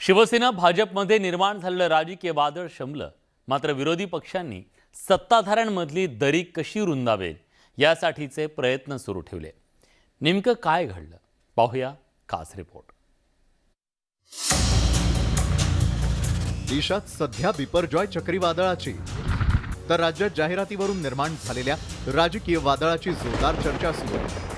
शिवसेना भाजपमध्ये निर्माण झालेलं राजकीय वादळ शमलं, मात्र विरोधी पक्षांनी सत्ताधाऱ्यांमधली दरी कशी रुंदावेल यासाठीचे प्रयत्न सुरू ठेवले। नेमकं काय घडलं पाहूया खास रिपोर्ट। देशात सध्या बिपरजॉय चक्रीवादळाची तर राज्यात जाहिरातीवरून निर्माण झालेल्या राजकीय वादळाची जोरदार चर्चा सुरू आहे।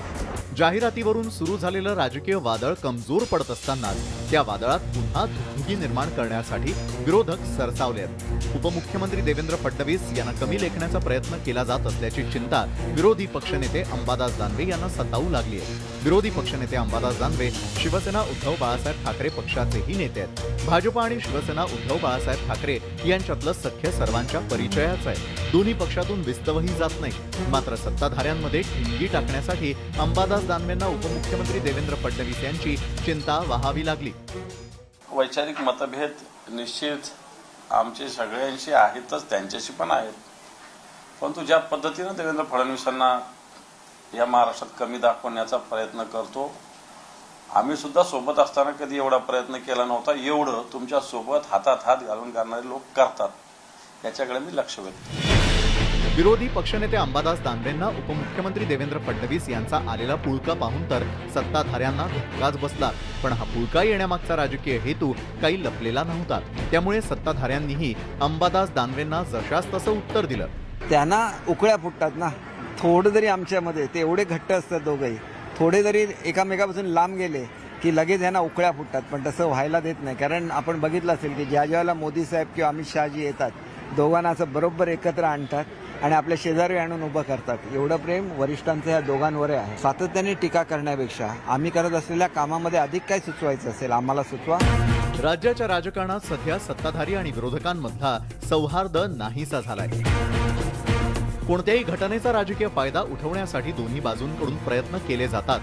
जाहिरातीवरून सुरू झालेलं राजकीय वादळ कमजोर पडत असताना त्या वादळात पुन्हा धुंदी निर्माण करण्यासाठी विरोधक सरसावले आहेत। उपमुख्यमंत्री देवेंद्र फडणवीस यांना कमी लेखण्याचा प्रयत्न केला जात असल्याची चिंता विरोधी पक्षनेते अंबादास दानवे यांना सतावू लागली आहे। विरोधी पक्षनेते अंबादास दानवे शिवसेना उद्धव बाळासाहेब ठाकरे पक्षाचेही नेते आहेत। भाजप आणि शिवसेना उद्धव बाळासाहेब ठाकरे यांच्यातलं सख्य सर्वांच्या परिचयाचं आहे। दोन्ही पक्षातून विस्तवही जात नाही, मात्र सत्ताधाऱ्यांमध्ये ठिणगी टाकण्यासाठी अंबादास दानवेंना उपमुख्यमंत्री देवेंद्र फडणवीस यांची चिंता वाहावी लागली। वैचारिक मतभेद निश्चित आमचे सगळ्यांशी आहेतच, त्यांच्याशी पण आहेत, परंतु ज्या पद्धतीने देवेंद्र फडणवीसांना या महाराष्ट्रात कमी दाखवण्याचा प्रयत्न करतो, आम्ही सुद्धा सोबत असताना कधी एवढा प्रयत्न केला नव्हता। एवढं तुमच्या सोबत हातात हात घालून करणारे लोक करतात, याच्याकडे मी लक्ष वेधतो। विरोधी पक्षनेते अंबादास दानवेंना उपमुख्यमंत्री देवेंद्र फडणवीस यांचा आलेला पुळका पाहून तर सत्ताधाऱ्यांना धक्काच बसला, पण हा पुळका येण्यामागचा राजकीय हेतू काही लपलेला नव्हता। त्यामुळे सत्ताधाऱ्यांनीही अंबादास दानवेंना जशास तसं उत्तर दिलं। त्यांना उकळ्या फुटतात ना, थोडं जरी आमच्यामध्ये ते एवढे घट्ट असतात, दोघंही थोडे जरी एकामेकापासून लांब गेले की लगेच यांना उकळ्या फुटतात, पण तसं व्हायला देत नाही। कारण आपण बघितलं असेल की ज्या ज्यावेळेला मोदी साहेब किंवा अमित शहाजी येतात, दोघांना असं बरोबर एकत्र आणतात आणि आपल्या शेजारी आणून उभं करतात। एवढं प्रेम वरिष्ठांचं या दोघांवर आहे। सातत्याने टीका करण्यापेक्षा आम्ही करत असलेल्या कामामध्ये अधिक काय सुचवायचं असेल आम्हाला सुचवा। राज्याच्या राजकारणात सध्या सत्ताधारी आणि विरोधकांमधला सौहार्द नाहीसा झालाय। कोणत्याही घटनेचा राजकीय फायदा उठवण्यासाठी दोन्ही बाजूंकडून प्रयत्न केले जातात।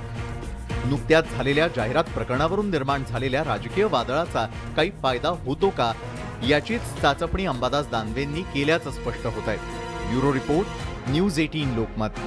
नुकत्याच झालेल्या जाहिरात प्रकरणावरून निर्माण झालेल्या राजकीय वादळाचा काही फायदा होतो का याचीच चाचपणी अंबादास दानवेंनी केल्याचं स्पष्ट होत आहे। Bureau report, news 18 Lokmat.